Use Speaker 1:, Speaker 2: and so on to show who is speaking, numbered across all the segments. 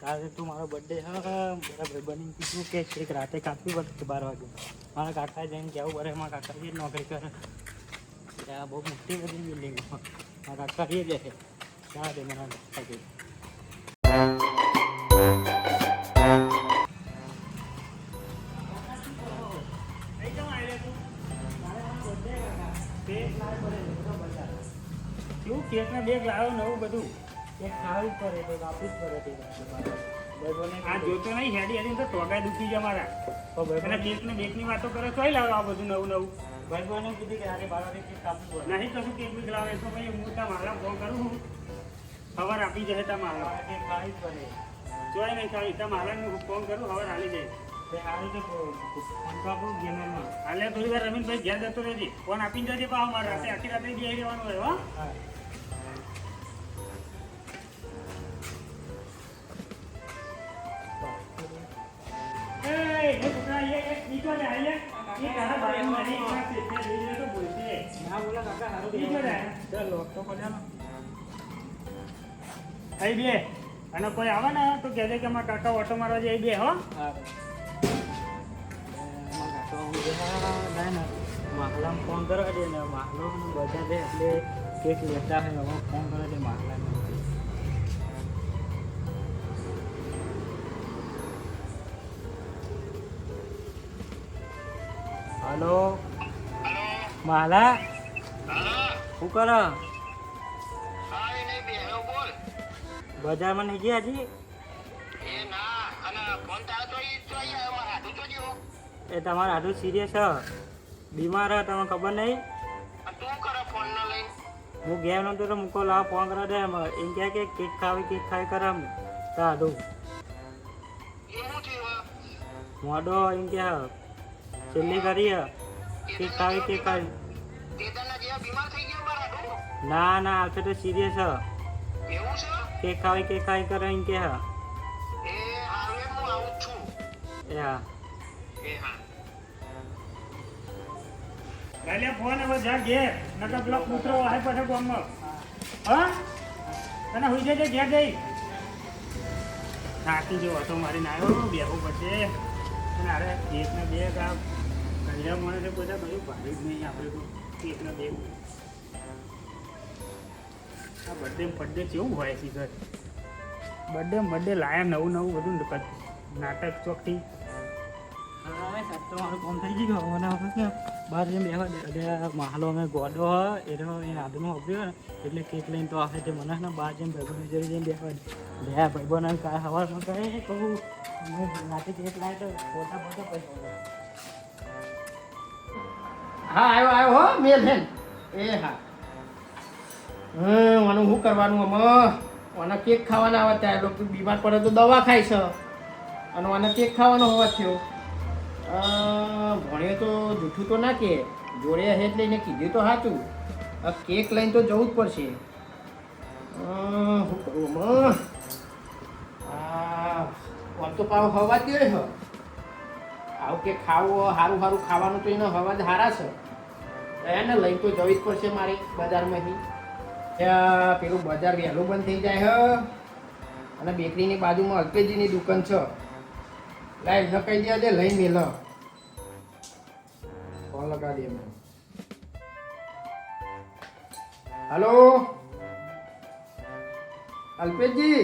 Speaker 1: આજે તો મારો બર્થડે હા મારા ભાઈબંધને કીધું કે કેક રાતે કાપવી પડશે 12 વાગે. મારા કાકા જઈને કહેવું પડે મારા કાકા જ નોકરી કરે ત્યાં બહુ મોટી બધી બિલ્ડિંગમાં મારા કાકા એ જાય ત્યાં દે મારા કાકા કેવું કેકના બેગ લાવ્યો નવું બધું કેક ખાવી જ પડે તો કાપવી જ પડે
Speaker 2: આ જોતો નહીં હેડી હેડી તો ટોગા દુખી જાય મારા અને કેકને બેકની વાતો કરે તોય લાવો આ બધું નવું નવું
Speaker 1: ભાઈબંધને કીધું કે આજે 12 વાગે કેક કાપવું પડે
Speaker 2: નહીં કશું કેક બીક લાવે તો ભાઈ હું તા મારા ફોન કરું છું ખબર આપી જાય તા મારા
Speaker 1: કેક ખાવી જ પડે
Speaker 2: જોઈ નહીં ખાવી તા મારા હું ફોન કરું ખબર હાલી જાય
Speaker 1: તે સારું છે ફોન તો આપણું ગેમમાં
Speaker 2: હાલે થોડી વાર રમીનભાઈ ઘેર જતો રહેજે ફોન આપીને જજે પાવ મારા રાતે આખી રાતે બેહી રહેવાનું હોય હો
Speaker 1: હા
Speaker 2: એ છોકરા એક નીચો લે આઈએ એ તારા બાઈ મારી વાત છે તે લઈ લે તો બોલશે
Speaker 1: ના બોલા કાકા સારું
Speaker 2: નીચો લે
Speaker 1: ચાલો તો કોલ્યાનો
Speaker 2: આઈ બે અને કોઈ આવે ને તો કહેજે કે મારા કાકા ઓટો મારવા જાય બે હો
Speaker 1: હા માહલામાં ફોન કરવા દે ને માહલો બધા દે એટલે કેક લેતા હોય હવે ફોન કરવા દે માહલાને હલો માહલા શું કરો બજારમાં નહીં ગયા હજી એ તમારા હાથું સિરિયસ હ બીમાર હ તમને ખબર નહીં હું ઘેર નહોતો તો મૂકો લાવ ફોન કરવા દે એમ કહે કે કેક ખાવી કરે તો હાથું મોડો એમ કે છેલ્લી કરી કેક ખાવી ના ના આવશે તો સિરિયસ હ કેક ખાવી કરે એમ કે એ હા
Speaker 2: ગાલે ફોન હવે જા ઘેર નકર પેલો કૂતરો વાહે પાછો ગામમાં હા અને હોઈ જજે ઘેર જઈ થાકી જેવો હતો મારીને આવ્યો બેહવું પડશે અને અરે કેકના બેગ આ કલ્યા મળે બધા બધું ભારે જ નહીં આપણે તો કેકના બેગ આ બર્થડે કેવું હોય છે ઘર બર્થડે લાયા નવું બધું નાટક ચોકથી
Speaker 1: હા સાહેબ તો મારું કામ થઈ ગયું મને બહાર જઈને બેહવા દે માહલો અમે ગોડો હ એનો એ આદનો અભ્યો ને એટલે કેક લઈને તો આવે તે મને ને બહાર જઈને ભાઈબંધ જઈને બેહવા દે ભાઈબંધ કાંઈ હવારમાં કહે કહું રાતે કેક લાવે તો ફોટા પૈસા
Speaker 3: હા આવ્યો હો મેલ હે એ હા મને શું કરવાનું મને કેક ખાવાના આવે ત્યાં લોકો બીમાર પડે તો દવા ખાય છે અને મને કેક ખાવાનો હોવા થયો ભણ્યો તો જૂઠું તો ના કે જોડે હેત લઈને કીધું તો સાચું કેક લઈને તો જવું જ પડશે શું કરવું આમ તો પાવ હવા જ હ આવું કે ખાવું સારું ખાવાનું તો એનો હવા જ સારા છે એને લઈને તો જવી જ પડશે મારે બજારમાંથી ત્યાં પેલું બજાર વહેલું બંધ થઈ જાય હ અને બેકરીની બાજુમાં અલ્પેજીની દુકાન છે લાઈવ ન કહી દે લઈને મેલ ફોન લગાવી દે એમને હલો અલ્પેશજી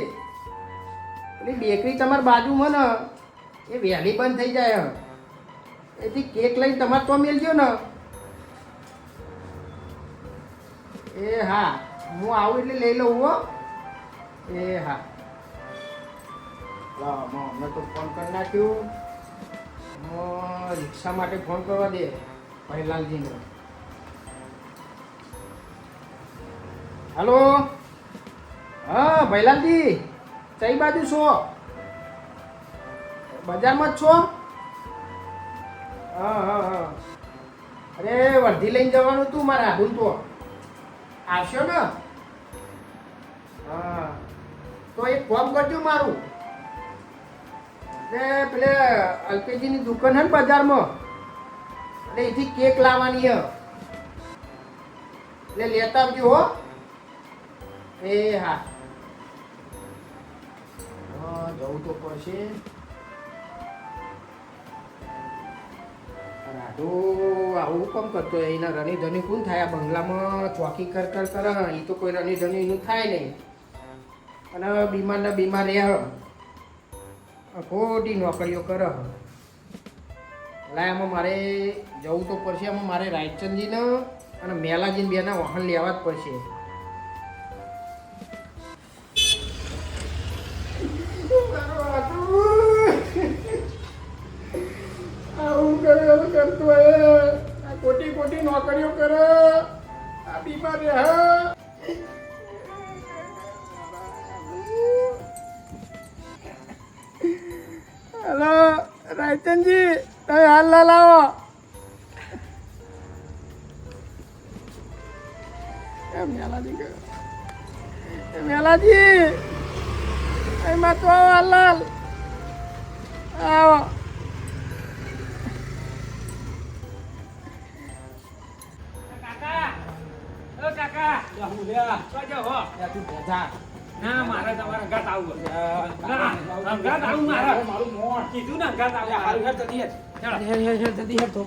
Speaker 3: પેલી બેકરી તમારી બાજુમાં ને એ વહેલી બંધ થઈ જાય એથી કેક લઈને તમારે તો મેલજો ને એ હા હું આવું એટલે લઈ લઉં હો એ હા મેં તો ફોન કરી નાખ્યું રિક્ષા માટે ફોન કરવા દે ભૈલાલજીને હલો હા ભૈલાલજી કઈ બાજુ છો બજારમાં જ છો હા અરે વર્ધી લઈને જવાનું તું મારે આધુન તો આવશો ને હા તો એક ફોન કરજો મારું પેલે અલ્પેજીની દુકાન હે ને બજારમાં એટલે એથી કેક લાવવાની હ એટલે લેતા આવજો હો એ હા જવું તો પડશે. રાધો આવું કેમ કરતો હોય? એના રની ધની કોણ થાય? આ બંગલામાં ચોકી કર એ તો કોઈ રની ધની એનું થાય નહીં. અને બીમારના બીમાર રહ્યા ખોટી નોકરીઓ કરે. એમાં મારે જવું તો પડશે. એમાં મારે રાયચંદજીને અને મેલાજીને બેના વાહન લેવા જ પડશે. આવું કરતો આ ખોટી નોકરીઓ કરે. આ બીમાર રહ્યા. હેલો રાયચંદજી, તમે હાલ ના લાવો. મેલાજી એમાં તો હાલ લાલ આવો.
Speaker 2: ના મારે તમારા ઘાટ આવું ઘાટ આવું મારું મોણ કીધું ને ઘાટ આવું જલ્દી હેડ તો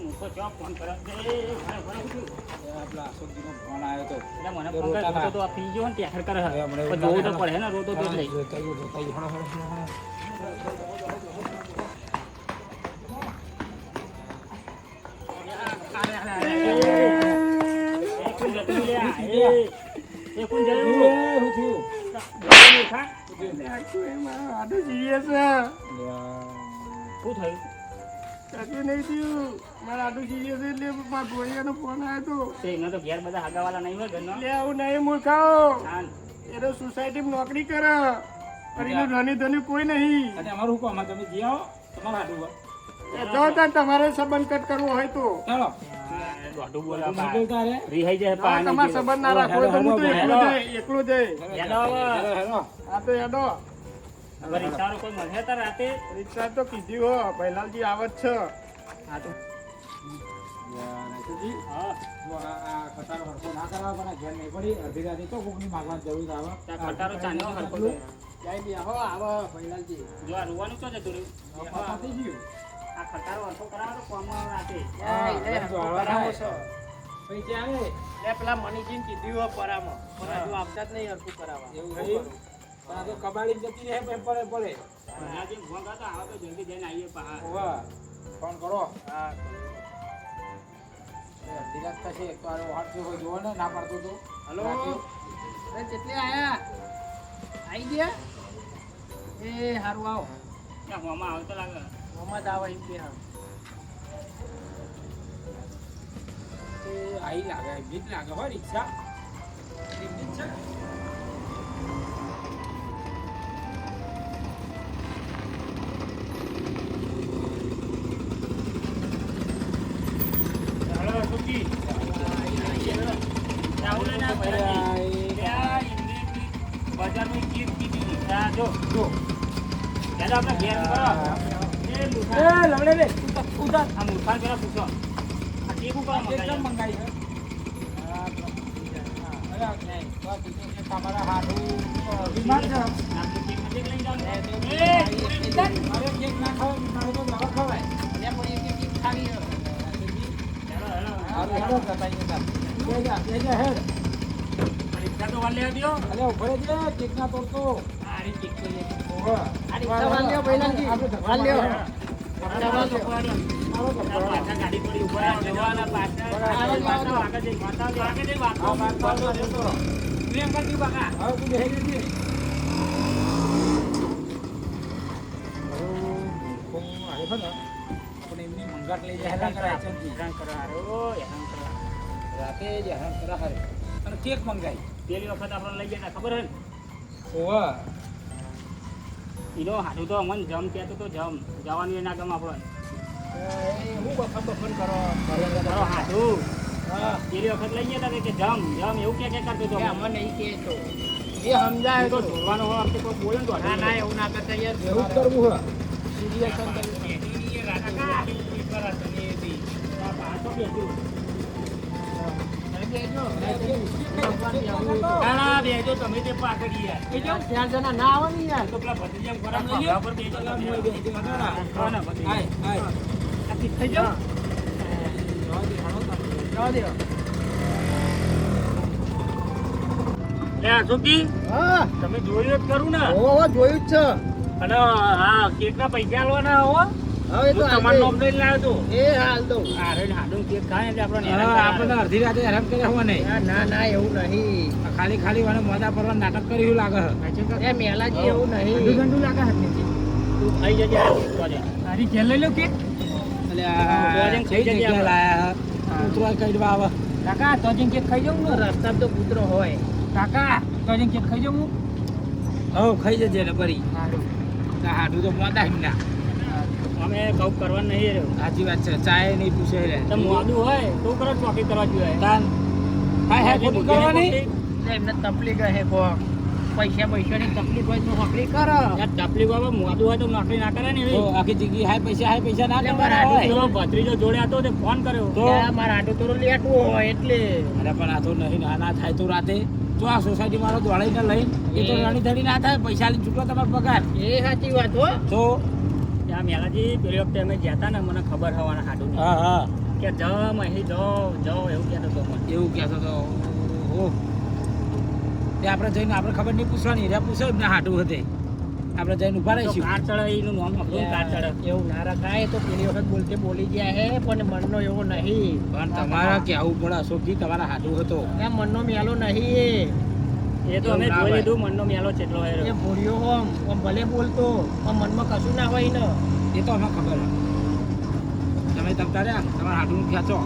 Speaker 2: મૂકો ચો ફોન કરે આપલા અશોકજીનો ફોન આવ્યો તો એટલે મને ફોન કર્યો તો આ પી ગયો ને ત્યાં કરે હવે જોવું તો પડે ને રોતો તો જ સોસાયટી નોકરી કરે ધની ધની કોઈ નહીં. અમારું હુકમ તમે જી આવો તમારે તમારે સંબંધ કટ કરવો હોય તો ચાલો. તમારે સંબંધ ના રાખવો તો હું તો એકલો જઈ. હા તો યાદો રિક્ષા તો કીધી હો ભૈલાલજી આવત છે. પેલા મનીજી કીધું હો પરામાં પણ હજુ આપતા જ નહીં હરખું કરાવવા. કબાડી જતી રહે પડે પડે જલ્દી જઈને આવીએ ફોન કરો. ધીરજ થશે એક વાર વાંચજો હોય જોવો ને ના પાડતો તો. હલો કેટલે આયા? આવી ગયા? એ સારું આવો. હોમાં આવતો લાગે. હોમાં જ આવે એમ કે આઈ લાગે ભીત લાગે હો રિક્ષા. મંગાટ લઈ જાય રાતે જ હેરાન કરા હારે અને કેક મંગાઈ પેલી વખત આપણે લઈ ગયા ખબર હે ને ઓવા ઈનો હાડું તો મન જમ કહેતો તો જમ જવાનું એ ના ગમ આપણને હું બફન કરો હાડું પેલી વખત લઈ ગયા હતા કે જમ જમ એવું કે કરતો તો અમને નહીં કે તો એ સમજાય તો ઢોલવાનો હોય આપણે કોઈ બોલે તો ના ના એવું ના કરતા યાર એવું કરવું હે સિરિયસ કરવું લેજો તમે તે પાકડી યાર
Speaker 3: એ જો 4 જણા ના આવે ને યાર
Speaker 2: તો પેલા ભત્રીજામ ખોરાક લઈ લ્યો પર બેજો તમે હા ના ભત્રીજા આ કી થઈ જાવ
Speaker 3: જવા દે
Speaker 2: લે અશોકજી
Speaker 3: હા
Speaker 2: તમે જોયું જ કરું ને
Speaker 3: ઓ જોયું જ છે
Speaker 2: અને હા કેકના પૈસા આલવાના હો
Speaker 3: હવે તો
Speaker 2: તમારું નામ લઈને લાવ્યો તો
Speaker 3: એ હાલ દઉં
Speaker 2: અરે હાડું કેક ખાય એટલે આપણને
Speaker 4: આપણને અડધી રાતે હેરાન કર્યા હોવા નહીં
Speaker 3: ના ના એવું નહીં
Speaker 4: ખાલી મને મોજા પરવા નાટક કર્યું લાગે
Speaker 3: એ મેલાજી એવું નહીં
Speaker 4: ગંડુ લાગે
Speaker 2: તું ખાઈ જજે
Speaker 4: તારી ખેલ લઈ લો કે એટલે
Speaker 2: ભોજન ખાઈ જજે
Speaker 4: જગ્યા લાયા ઉતરવા કઈ દવા આવે
Speaker 2: કાકા તો જેમ કેક ખાઈ જાઉં ને
Speaker 3: રસ્તા તો કૂતરો હોય
Speaker 2: કાકા તો જેમ કેક ખાઈ જાઉં
Speaker 4: હવ ખાઈ જજે ને બરી હાડું તો મોટા હિમના
Speaker 2: અમે કઉ કરવા નહીં રહ્યો
Speaker 4: સાચી વાત છે ચાય નહીં પૂછે રે
Speaker 2: તો મોડું હોય તો કરો ચોકી કરવા જોઈએ
Speaker 4: તાન હાય ખોટું કરવાની
Speaker 3: એમને તકલીફ હે કો પૈસાની તકલીફ હોય તો નોકરી કરો
Speaker 2: યાર તકલીફ બાબા મોડું હોય તો નોકરી ના કરે ને
Speaker 4: તો આખી જિંદગી હાય પૈસા ના
Speaker 3: એટલે
Speaker 4: કમાવા
Speaker 3: મારા
Speaker 4: હોય.
Speaker 2: પેલો ભત્રીજો જોડે હતો તે ફોન કર્યો
Speaker 4: તો?
Speaker 3: મારા આટો તો લેટવું હોય એટલે
Speaker 4: અરે પણ આ તો નહીં ના થાય તો રાતે તો આ સોસાયટી મારો દોડાઈને લઈને એ તો રાણી ધડી ના થાય પૈસા લઈને છૂટો તમારો પગાર
Speaker 3: એ સાચી વાત હો
Speaker 4: તો
Speaker 2: ત્યાં મેલાજી પેલી વખતે અમે ગયા હતા ને મને ખબર હવાના હાડું
Speaker 4: હા
Speaker 2: કે જમ અહીં જાઓ એવું કહેતો હતો મને
Speaker 4: એવું કહેતો તો ઓહો તે આપણે જઈને આપણે ખબર નહીં પૂછવાની રે પૂછો એમને હાટું હતે આપણે જઈને ઉભા
Speaker 2: તો
Speaker 4: રહીશું
Speaker 2: કાર ચડે એનું નામ હતું કાર ચડે
Speaker 3: એવું ના રખાય તો પેલી વખત બોલતે બોલી ગયા હે પણ મનનો એવો નહીં
Speaker 4: પણ તમારા કહેવું પડે અશોકજી તમારા હાટું હતો
Speaker 3: એ મનનો મેલો નહીં
Speaker 2: એ તો અમે
Speaker 4: એવું ના
Speaker 2: જોઈ
Speaker 4: હોય.
Speaker 2: લીધું મનનો મેલો છે એટલો
Speaker 3: એ
Speaker 2: હેરો
Speaker 3: ભૂર્યો હોમ આમ ભલે બોલતો પણ મનમાં કશું ના હોય ને
Speaker 4: એ તો અમે ખબર હે. તમે તમતા રહ્યા તમારા હાટું ખેંચો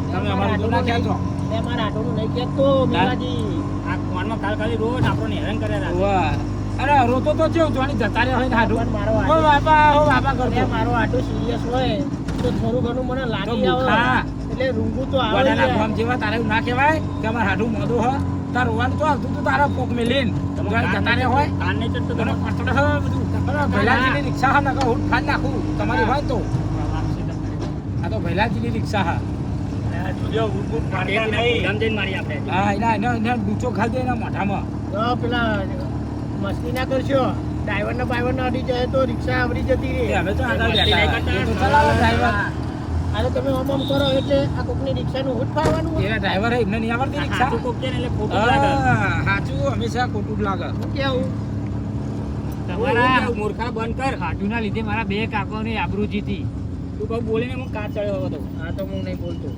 Speaker 4: તમે અમારું તો ના ખેંચો
Speaker 3: એ મારા આટોનું નહીં કહેતો મેલાજી
Speaker 2: આ ફોનમાં કાલ ખાલી રોજ આપણને હેરાન કરે રાખે
Speaker 4: વાહ અરે રોતો તો જેવું જોવાની જતા રહ્યા હોય ને હાટું
Speaker 3: પણ મારો
Speaker 4: હો બાપા
Speaker 3: એ
Speaker 4: કરતો
Speaker 3: મારો આટો સિરિયસ હોય તો થોડું ઘણું મને લાગી
Speaker 4: તો
Speaker 3: આવે
Speaker 4: ભૂખા.
Speaker 3: એટલે રૂંગું તો આવે
Speaker 4: વડાના
Speaker 3: યાર.
Speaker 4: ગામ જેવા તારે એવું ના કહેવાય કે અમારે હાટું મોઢું હ તાર રોવાનું તો આવતું તું તારા પોક મેલીન
Speaker 2: તમે
Speaker 4: જોવાની જતા રહ્યા હોય
Speaker 2: કાન નહીં ચડતો
Speaker 4: તને
Speaker 2: તમે
Speaker 4: પડતડે હવે બધું અરે ભૈલાજીની રિક્ષા હા નકર હું ખાઈ નાખું તમારી હોય તો આ તો ભૈલાજીની રિક્ષા હા હા એના ડૂચો ખાઈ દે એના મોઢામાં
Speaker 3: તો પેલા મસ્તી ના કરશો ડ્રાઈવર ને બાઈવર ને અડી જાય તો રિક્ષા આવડી જતી
Speaker 4: એ
Speaker 3: રહે
Speaker 4: હવે તો આગળ બેઠા એ તો ચલાવે ડ્રાઈવર
Speaker 3: અરે તમે ઓમ કરો એટલે આ કોકની રિક્ષાનું હુટ ફાડવાનું
Speaker 4: એના ડ્રાઈવર એમને નહીં આવડતી રિક્ષા
Speaker 2: સાચું કોક છે ને એટલે ખોટું લાગે
Speaker 4: હા સાચું હંમેશા ખોટું જ લાગે
Speaker 3: હું કેવું
Speaker 2: તમારા મૂર્ખા બંધ કર
Speaker 1: હાજુના લીધે મારા બે કાકોની આબરૂ જીતી
Speaker 2: તું કહું બોલીને હું કાર ચડ્યો હતો
Speaker 3: હા તો હું નહીં બોલતો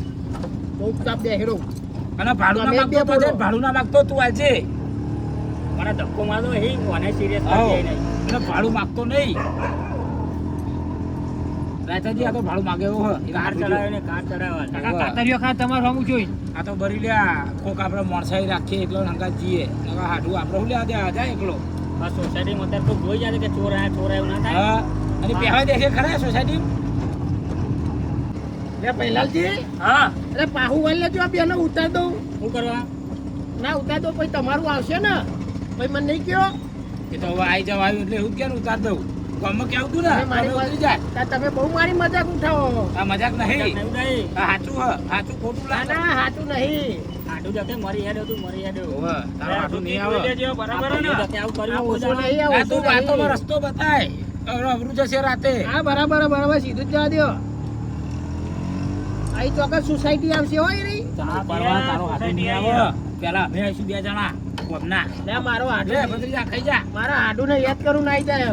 Speaker 3: બહુ ચાપ દે હેરો
Speaker 4: અને ભાડું ના
Speaker 3: તમે
Speaker 4: માંગતો
Speaker 3: બે બોલો.
Speaker 4: તો ભાડું ના માંગતો તું આજે
Speaker 2: મારા ધક્કો મારતો હે મને સિરિયસ
Speaker 4: આવો.
Speaker 2: થઈ નહીં
Speaker 4: અને ભાડું માંગતો નહીં રાજાજી આ તો ભાડું માંગે એવો હોય.
Speaker 2: કાર ચડાવ્યો ને કાર ચડાવ્યો
Speaker 4: કાકા,
Speaker 1: કાતરીઓ ખા તમારું હમું જોઈ
Speaker 4: આ તો ભરી લ્યા કોક આપણે મોણસાઈ રાખીએ એકલો હંગા જીએ નકા હાડું આપણે હું લ્યા દે જાય એકલો
Speaker 2: આ સોસાયટીમાં અત્યારે કોઈ જોઈ જાય કે ચોર એવું ના થાય
Speaker 4: હા અને પહેવા દેખે ખરા સોસાયટી
Speaker 3: લે પહેલાલજી
Speaker 2: હા
Speaker 3: અરે પાહુ વાળ લેજો આ બેનો ઉતાર દઉં
Speaker 2: શું કરવા
Speaker 3: ના ઉતાર દો પછી તમારું આવશે ને પછી મને નહીં કયો
Speaker 4: એ તો હવે આવી જવા આવ્યું એટલે એવું જ ક્યાં ઉતાર દઉં ગામમાં કેવું તું ને
Speaker 3: તમે મારી
Speaker 4: તમે ઉતરી જાય
Speaker 3: વાત- તમે બહુ મારી મજાક ઉઠાવો
Speaker 4: આ મજાક નહીં
Speaker 2: એવું નહીં
Speaker 4: આ સાચું હ સાચું ખોટું
Speaker 3: ના
Speaker 4: લાગે
Speaker 3: ના હાચું નહીં
Speaker 2: આટું જતે મરી હેડ્યો તું મરી હેડ્યો
Speaker 4: હોવે, તારું હાટું નહીં આવે
Speaker 2: બરાબર ને જતે આવું
Speaker 3: આ
Speaker 2: કર્યું
Speaker 3: ઓછો
Speaker 2: કોઈ
Speaker 3: નહીં આ
Speaker 4: આ
Speaker 3: ઓછો
Speaker 4: તું વાતોમાં
Speaker 3: નહીં
Speaker 4: રસ્તો બતાય હવે અવરું જશે રાતે
Speaker 3: હા બરાબર બરાબર સીધું જ જવા દો અહીં ચોક્કસ સોસાયટી આવશે હોય રહી
Speaker 4: આ પરવા તારો હાથે નહીં આવે પેલા અમે આવીશું બે જણા કોમના
Speaker 3: લે મારો
Speaker 4: લે
Speaker 3: હાડું
Speaker 4: ભત્રીજા ખાઈ જા
Speaker 3: મારા હાડું ને યાદ કરું ના જાય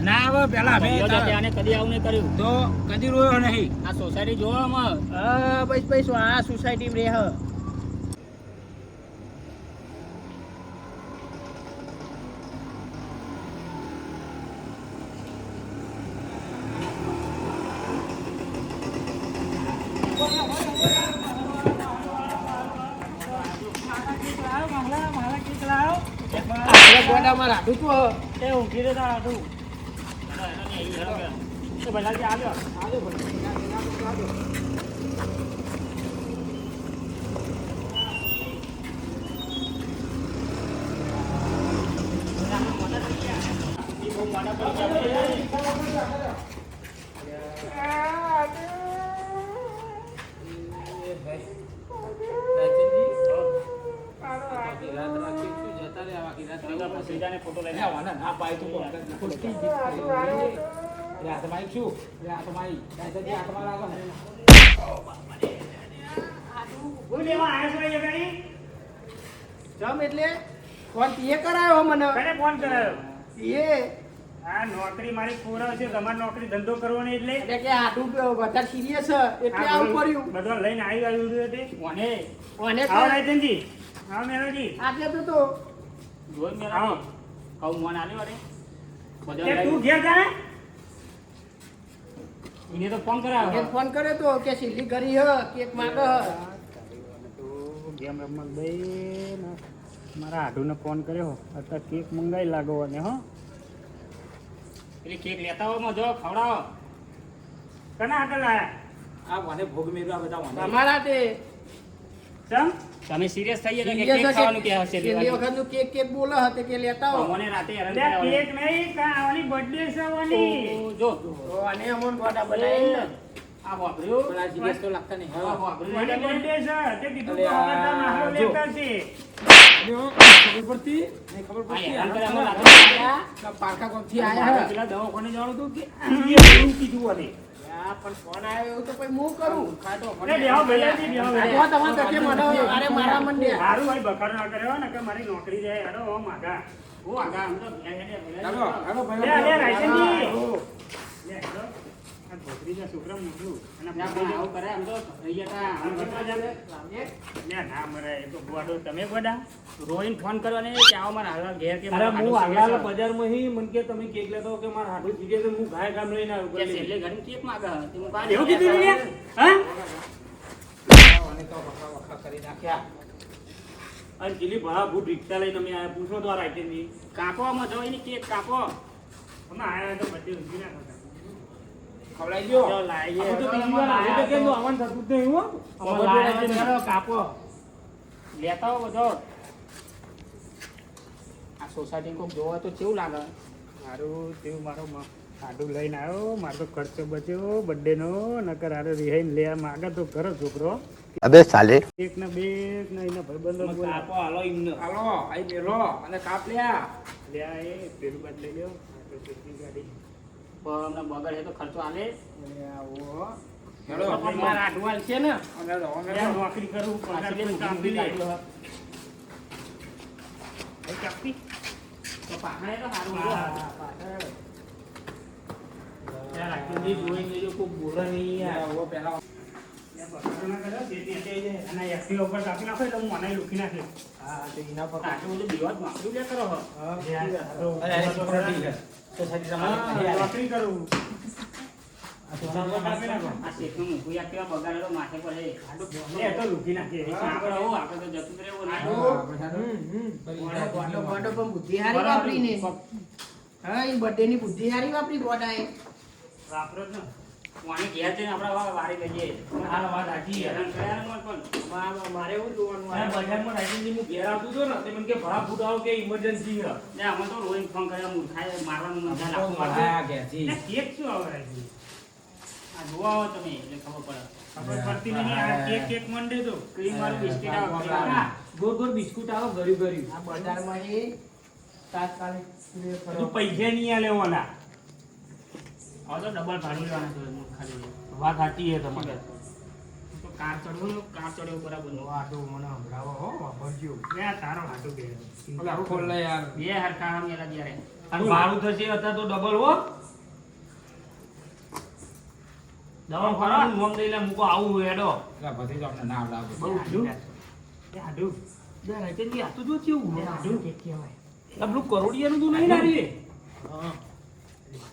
Speaker 4: ના આવે પેલા અમે
Speaker 2: ભાઈઓ જતે
Speaker 4: તારા-
Speaker 2: આને કદી આવું નહીં કર્યું
Speaker 4: તો કદી રોયો નહીં
Speaker 2: આ સોસાયટી જોવામાં
Speaker 3: હા બસ બસ આ સોસાયટી રે હ આપણે ગોડામાં રાડું છું હવે.
Speaker 1: એ ઊંઘી રહેતા હાડું
Speaker 2: તો ભલાજી આવ્યો ભત્રીજાને ફોટો લઈને
Speaker 4: આ વાના ના પાય તો ખોલતી જ રે આ તમારી શું રે આ તમારી દાદાજી આ તમારા આગળ
Speaker 2: હું લેવા આવ્યો છું અહીંયા ગાડી
Speaker 3: જમ એટલે ફોન તીએ કરાયો મને
Speaker 2: કને ફોન કરાયો
Speaker 3: એ
Speaker 2: આ નોકરી મારી પૂરા છે તમારે નોકરી ધંધો કરવાનો એટલે
Speaker 3: એટલે કે આટલું વધારે સિરિયસ એટલે આવું કર્યું
Speaker 2: બધો લઈને આવ્યું હતી
Speaker 3: કોને
Speaker 2: આવો રાયચંદજી આવો મેલોજી
Speaker 3: આટલે તો
Speaker 2: જોઈ મેલો કહું મોન આલ્યો અરે કે તું ઘેર જા એને તો ફોન કરાવ્યો
Speaker 3: ફોન કર્યો તો કે સિલ્લી કરી હ કેક માંગે હ
Speaker 2: ગેમ રમવા ગઈ ને મારા આઢુને ફોન કર્યો અત્યારે કેક મંગાવી લાગો અને હો પેલી કેક લેતા હો જો ખવડાવો કના આગળ લાયા
Speaker 4: આ વાને ભોગ મેળવા બધા વાને
Speaker 3: અમારા તે
Speaker 2: ચમ તમે સિરિયસ થઈ ગયા કે કેક ખાવાનું કે હશે
Speaker 3: છેલ્લી વખતનું કેક બોલે હતી કે લેતા હો
Speaker 2: મને રાતે હેરાન કર્યા કેક નહીં કા આવની બર્થડે છે આવની જો
Speaker 3: તો આને અમોન ગોડા બનાવી ને
Speaker 2: આ વાપર્યો
Speaker 4: પણ આ સિરિયસ તો લાગતા નહીં
Speaker 2: આ
Speaker 4: હા
Speaker 2: વાપર્યો મને બર્થડે છે તે કીધું તો હવે તાર મારો લેતા છે
Speaker 4: ખબર પડતી નહીં ખબર
Speaker 2: આ
Speaker 4: પડતી
Speaker 2: હેરાન કર્યા મને
Speaker 3: આ પારકા કોમથી આયા
Speaker 2: પેલા દવાખાને જવાનું હતું કે એવું કીધું અરે
Speaker 3: યા પણ ફોન આવ્યો એવું તો પછી હું કરું ખાટો
Speaker 2: અરે બેહો ભૈયાજી બેહો
Speaker 3: આ તમારે ધકે મને અરે મારા મંડે
Speaker 2: હારું ભાઈ બકર ના કર્યો ને કે મારી નોકરી જાય અરે ઓ માગા ઓ આગા આમ તો
Speaker 4: હાલો હાલો
Speaker 2: લે લે રાયચંદજી
Speaker 3: ઓ
Speaker 2: લે હેલો આ ભોત્રીજા છોકરા મોકલું અને આપણે આવું કરે આમ તો થઈ ગયા આમ બકરા જાને લે ના મરે એ તો ગોડો તમે ગોડા રોઈન ફોન કરવાને કે આવો મારા હાલ ઘેર કે
Speaker 5: અરે હું હાલ બજારમાં હી મન કે તમે કેક લેતો કે મારા હાડું જીગે છે હું ગાય ગામ લઈને આવ્યો
Speaker 2: કે છેલ્લે ઘડી કેક માગા તે હું કાલે એવું કીધું ને હા
Speaker 4: વાને તો વખા વખા કરી નાખ્યા
Speaker 5: અને જીલી ભણા ભૂત રિક્ષા લઈને અમે આયા પૂછો તો આ રાઈટેની
Speaker 2: કાપવામાં જો એની કેક કાપો અમે આયા તો બધી ઊંઘી ના ખાતા
Speaker 4: ખવડાઈ દો
Speaker 2: જો લાઈએ
Speaker 5: અમે તો બીજી વાર આવી તો કેમ તો આવવાનું થતું જ નહીં હો
Speaker 3: કાપો
Speaker 2: લેતા હો બધો આ સોસાયટી કોક જોવા તો કેવું લાગે મારું તેવું મારો આડું લઈને આવ્યો મારો તો ખર્ચો બચ્યો બર્થડે નો નકર આરે રિહાઈને લે માગે તો કરો છોકરો
Speaker 6: अबे साले
Speaker 2: એક ને બે ને એના ભાઈબંધો બોલા
Speaker 4: કાપો હાલો ઇમને હાલો આઈ મેલો અને કાપ લ્યા
Speaker 2: લે આ એ પેલું બાદ લઈ લ્યો આ તો પેલી ગાડી પણ હમણાં બગડ છે તો ખર્ચો આલે
Speaker 4: આવો હેલો
Speaker 3: મારા આડવાલ છે ને
Speaker 4: અને રો
Speaker 2: લે નોકરી કરું પગાર પણ કાપી લે એ કાપી તો પાહણે તો સારું
Speaker 5: ત્યાં રાખી જોઈને જો કોઈ બોલે નહીં યાર
Speaker 4: આવો પહેલા
Speaker 2: અને એક્ટિવ ઉપર કાપી નાખો એટલે હું મને લૂકી નાખે
Speaker 4: હા તો ઇના પર
Speaker 2: આટલું બધું દિવસ માપડું લે કરો હો
Speaker 4: અરે અરે સિક્યોરિટી છે તો સાચી તમારી
Speaker 2: નોકરી કરું
Speaker 4: આ તો સામે કાપી નાખો
Speaker 2: આ શેખનું મૂકું યા કેવા બગાડે તો માથે પર એ તો લૂકી નાખીએ આગળ આવો આગળ તો જતું જ રહેવું ના
Speaker 3: ગોડો ગોડો પણ બુદ્ધિ હારી વાપરીને હા એ બર્થડે ની બુદ્ધિ હારી વાપરી ગોડાએ
Speaker 2: વાપરો જ ને વાણી ઘેર જઈને આપણે વારી લઈએ
Speaker 5: આ વાત સાચી યાર.
Speaker 2: હેરાન કર્યા ને પણ
Speaker 3: મારે એવું જોવાનું
Speaker 5: અને બજારમાં રાઈટેની હું ઘેર આવતું હતો ને તે મને કે ભણા ફૂટ આવો કે ઇમરજન્સી છે
Speaker 2: ને અમે તો રોઈન ફોન કર્યા મૂર્ખાએ મારવાનું મજા
Speaker 4: તો
Speaker 2: લાગતું
Speaker 4: મારા ઘેરથી
Speaker 2: ને કેક શું આવે છે આ જોવા આવો તમે એટલે ખબર પડે ખબર પડતી નહીં આ કેક મંડે તો ક્રીમ વાળું બિસ્કિટ આવે
Speaker 5: ગોળ ગોળ બિસ્કુટ આવો ગર્યું ગર્યું
Speaker 3: આ બજારમાં એ તાત્કાલિક
Speaker 5: તું પૈસા નહીં આલે ઓલા
Speaker 2: હવે તો ડબલ ભાડું લેવાના છે ખાલી
Speaker 5: વાત સાચી છે તમારે
Speaker 2: તો કાર ચડવું કાર ચડ્યો બરાબર નો
Speaker 3: આટો મને સંભળાવો હો વાપરજો
Speaker 2: લે તારો હાટું કે
Speaker 4: ઓલા ખોલ લે યાર
Speaker 2: બે હરખા આમ એલા જ્યારે
Speaker 5: અને ભાડું થશે અત્યારે તો ડબલ હો દવાખાનાનું નામ દઈ લે મૂકો આવું હેડો
Speaker 4: ઓલા ભત્રીજો આપણે ના આવડાવે
Speaker 5: બહુ થયું
Speaker 2: એ હાટું
Speaker 5: બે રાઈટેની આ તો જો કેવું
Speaker 2: એ હાટું કે કહેવાય
Speaker 5: આ પેલું કરોડિયાનું તો નહીં લારી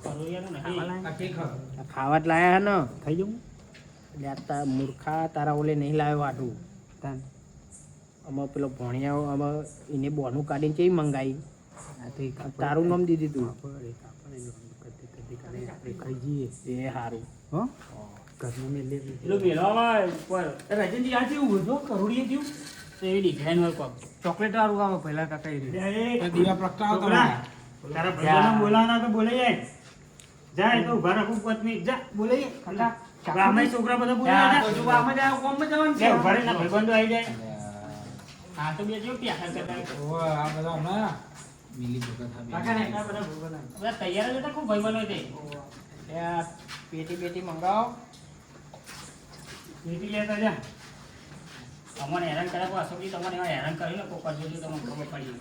Speaker 2: કરોડિયાનું નહીં
Speaker 4: આ કેક હ.
Speaker 3: ખાવા જ લાયા ને
Speaker 2: થઈ જવું
Speaker 3: એટલે આ તા મૂર્ખા તારા ઓલે નહીં લાવ્યો આટું
Speaker 2: તાન
Speaker 3: અમે પેલો ભણ્યા અમે એને બોનું કાઢીને કેવી મંગાવી
Speaker 2: આ તો એક
Speaker 3: તારું નામ દીધી તું
Speaker 2: આપણે ખાઈ જઈએ
Speaker 3: એ સારું
Speaker 2: હો ઘરનું મેં લે
Speaker 5: પેલું મેળવા ઉપર રાજનજી આ જેવું હોય કરોડિયા જેવું
Speaker 2: તો એવી ડિઝાઇન હોય કોક
Speaker 3: ચોકલેટ વાળું આવે પહેલા કાકા એ
Speaker 4: તો દીવા પ્રગટાવો તમે
Speaker 2: તારા ભાઈઓને બોલાવવાના તો બોલાઈ જાય જાય તો ઉભા રાખું 5 મિનિટ જા બોલાઈ જાય ગામના છોકરા બધા બોલાઈ જાય લે ઉભા રહીને ભાઈબંધો આવી જાય હા તો બે જો પ્યાર કરતા
Speaker 4: ઓય આ બધા હમણાં મિલી ભગત હા
Speaker 1: કાકા ને એટલા બધા ભૂગો ના
Speaker 2: બધા તૈયાર જ હતા, ખૂબ ભાઈબંધો છે.
Speaker 3: પેટી પેટી મંગાવો.
Speaker 2: પેટી લેતા જા. તમને હેરાન કર્યા કોઈ અશોકજી તમને એવા હેરાન કરીને કોઈ કરજો જો તમને ખબર પડી.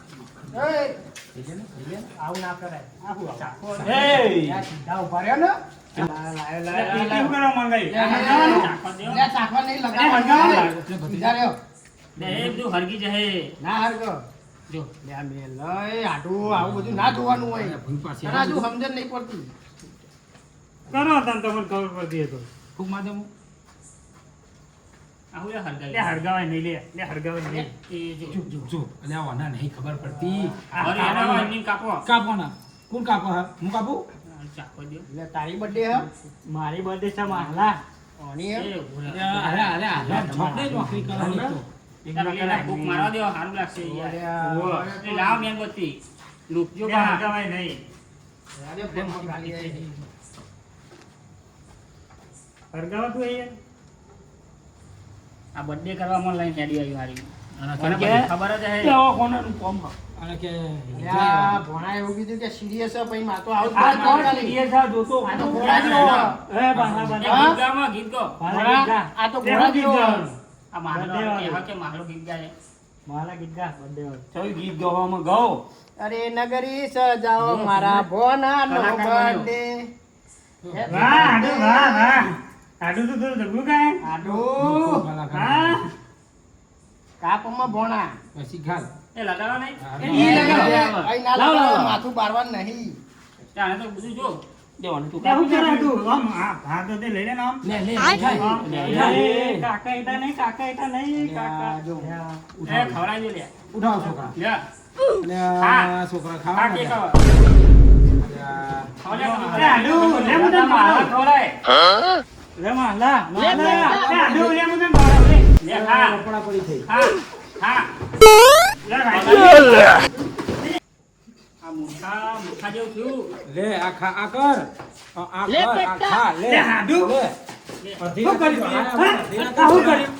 Speaker 1: આવું ના કરાય
Speaker 2: આવું ચાખો.
Speaker 3: સીધા ઉભા રહ્યો ને.
Speaker 2: પેટી શું કરવા મંગાવી? ચાખવા દ્યો.
Speaker 3: લે, ચાખવા નહીં લગાવવાનું. સીધા રહ્યો.
Speaker 2: લે, એ બધું હરગી જશે.
Speaker 3: ના હરગો.
Speaker 2: જો
Speaker 3: લે, આ મેલ લઈ, આટલું આવું બધું ના જોવાનું હોય.
Speaker 4: ભૂલ પાસે
Speaker 3: તને હજુ સમજણ નહીં પડતી.
Speaker 5: કરો તને તમને ખબર પડતી હતો.
Speaker 4: ફૂક માર દે હું
Speaker 2: આવું એ હરગાવી.
Speaker 5: લે હરગાવાય નહીં, લે હરગાવાય નહીં.
Speaker 2: એ જો.
Speaker 4: જો અલ્યા વાના નહીં ખબર પડતી
Speaker 2: અરે એના એમની કાપો.
Speaker 4: કાપો ના કોણ કાપો હા હું કાપું
Speaker 2: ચાખો દ્યો.
Speaker 3: એટલે તારી બર્થડે હે?
Speaker 1: મારી બર્થડે છે માહલા
Speaker 3: ઓની હે?
Speaker 2: એ ઉભો રહે.
Speaker 4: અરે અરે અરે છોકરે નોકરી કરવાની તો
Speaker 2: એના ભૂખ મારવા દ્યો, સારું લાગશે યાર. એ લાવ મેણબત્તી. લૂપજો
Speaker 5: લે
Speaker 2: બહાર.
Speaker 5: હરગાવાય નહીં.
Speaker 3: અરે ફોન ખાલી આવી.
Speaker 5: હરગાવા તું અહીંયા
Speaker 2: આ બર્થડે કરવામાં લઈને હેડી આવ્યું હારી.
Speaker 4: અને
Speaker 2: મને
Speaker 4: કે
Speaker 2: બધી ખબર જ હે.
Speaker 4: અને કે
Speaker 3: અલ્યા, ભોણાએ એવું કીધું કે serious હે, પછી માર તો આવું જ
Speaker 5: આ
Speaker 3: વાત
Speaker 5: કોણ
Speaker 3: ખાલી.
Speaker 5: serious આ જોતો?
Speaker 3: આ તો ઘોડા જેવો.
Speaker 1: એ બાહા
Speaker 2: એ
Speaker 1: બાહા
Speaker 2: ગીત ગામાં ગીત ગો.
Speaker 3: ઘોડા, આ તો
Speaker 5: તે
Speaker 3: ઘોડા
Speaker 5: ગીત
Speaker 3: જેવો.
Speaker 5: ગાવાનું.
Speaker 2: આ માહલો
Speaker 1: birthday વાળું.
Speaker 2: કહેવા કે માહલો ગીત ગાય.
Speaker 1: માહલા ગીત ગા બર્થડે વાળું
Speaker 5: ચાલ ગીત ગાવામાં ગાઓ.
Speaker 3: અરે નગરી સજાઓ મારા ભોનાનો
Speaker 2: કલાકાર
Speaker 3: birthday.
Speaker 5: વાહ આડુ વાહ વાહ આડુ તો થોડું જગવું કાંઈ?
Speaker 3: આડું.
Speaker 5: હા
Speaker 3: કાપમાં ભોણા.
Speaker 4: પછી ઘાલ
Speaker 2: એ લગાડો નહીં.
Speaker 4: હા.
Speaker 3: ઈ લગાવો. અહીં ના
Speaker 5: લાવ,
Speaker 3: લગાવો,
Speaker 5: લાવ.
Speaker 3: માથું બારવાનું નહીં.
Speaker 2: ત્યાં તો બધું જો. દેવાનું તું.
Speaker 5: લે હું કરે તું? આમ આ ભાત તો તે લઈ લે ને આમ.
Speaker 4: લે લે
Speaker 5: આમ.
Speaker 1: એ કાકા એટા નહીં કાકા
Speaker 3: જો.
Speaker 2: એ ખવડાવી દે લે.
Speaker 4: ઉઠાવ છોકરા
Speaker 2: લે.
Speaker 4: અને
Speaker 2: હા.
Speaker 4: છોકરા
Speaker 2: આ
Speaker 4: ખાવા
Speaker 2: કેક
Speaker 4: માંડ્યા.
Speaker 2: આવે.
Speaker 4: અલ્યા,
Speaker 5: લે આડુ, લે હું તને
Speaker 2: માહલા
Speaker 5: ભાડું.
Speaker 2: ખવડાય.
Speaker 1: લે માહલા માહલા
Speaker 5: લે આડુ, લે હું તને ભાડું, લે.
Speaker 2: લે ખા.
Speaker 4: કપડા પડી થઈ
Speaker 2: ખા. ખા.
Speaker 5: લે ભાઈ.
Speaker 2: આ મુઠ્ઠા જેવું થયું.
Speaker 4: લે આ ખા આ કર આ કર આ ખા લે
Speaker 5: લે હાડુ.
Speaker 4: લે
Speaker 2: લે.
Speaker 4: અડધી
Speaker 5: શું કર્યું?
Speaker 4: રાતે
Speaker 5: હા? આ શું કર્યું?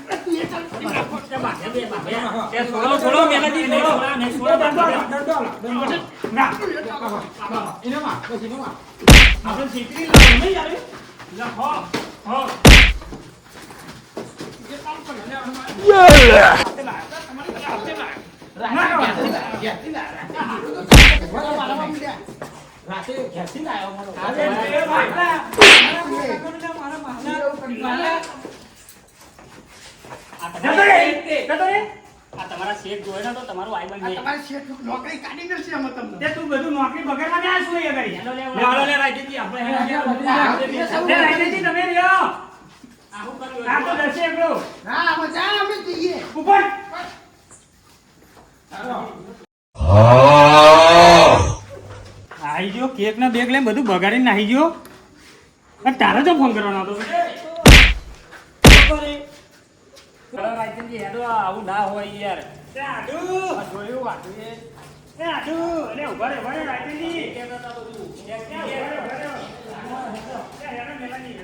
Speaker 2: તે બાંધે બે બાંધે. તે છોડો મેલેથી છોડો. ને છોડો બાંધે.
Speaker 5: ના.
Speaker 4: ઇનામાં પછી ઇનામાં
Speaker 5: આપણે છીતરી લાવો નહીં યાર.
Speaker 2: લે હો. હો.
Speaker 4: રાતે ઘેરથી લાવ્યો મારો
Speaker 5: એ ભાઈ.
Speaker 2: આ
Speaker 5: જતો
Speaker 2: તમારા
Speaker 5: રે. જતો રે.
Speaker 2: આ તમારા શેઠ જોયે ને તો તમારું આઈ
Speaker 3: આ
Speaker 2: બન
Speaker 3: તમારી શેઠ નોકરી કાઢી દેશે અમે તમને.
Speaker 5: તે તું બધું નોકરી બગાડવા ના શું એ કરી?
Speaker 2: હેલો લે.
Speaker 5: હાલો લે રાજેજી આપણે
Speaker 3: આ
Speaker 5: લે રાજેજી તમે રહ્યો.
Speaker 2: આવું કર્યું.
Speaker 5: આ તો દસે એકલો.
Speaker 3: હા, અમે જા, અમે જઈએ.
Speaker 5: ઉપર. આઈ ગયો કેક ના બેગ લઈને બધું બગાડીને નાહી ગયો. અને તારે તો ફોન કરવાનો હતો.
Speaker 2: હેલો રાજેજી, હેલો આવું ના હોય યાર.
Speaker 5: તે આડુ.
Speaker 2: આ જોયું આટલું એ.
Speaker 5: તે આડુ. અરે ઉભા રે રાજેજી.
Speaker 2: કે તો બધું. એક
Speaker 5: ક્યાં
Speaker 2: કે.
Speaker 5: ઉભા રે, ઉભા રે. ક્યાં હેડો મેલાજી.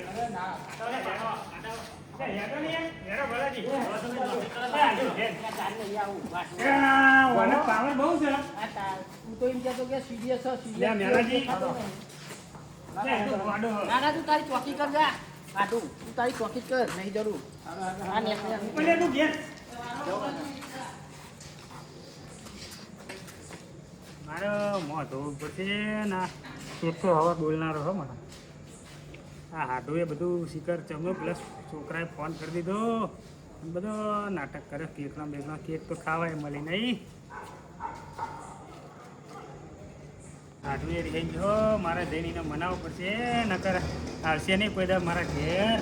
Speaker 5: અરે હેડો. ક્યાં હેડો નહીં? હેડો ભલાજી. તે આડુ, હેડ. આ વાને પાવર બહુ છે.
Speaker 3: તું તો એમ કહેતો કે serious છે, serious
Speaker 5: લે
Speaker 3: છે.
Speaker 5: મેલાજી. લે હેડો વાડો.
Speaker 3: ના, ના, તું તારી ચોકી કર જા. આટું, તું તારી ચોકી કર, નહીં જરૂર. હા, ને,
Speaker 5: ઉપર લે તું ઘેર. મારે મોં ધોવું પડશે ના એક તો હવે બોલનારો હો મને આ હાડું એ બધું શિખર ચમ્યો પ્લસ છોકરાએ ફોન કરી દીધો બધો નાટક કરે કેકના બેકના કેક તો ખાવાય મળી નહીં હાડું એ રહી ગયો મારે જઈને એને મનાવવું પડશે નકર આવશે નહીં કોઈ દર મારા ઘેર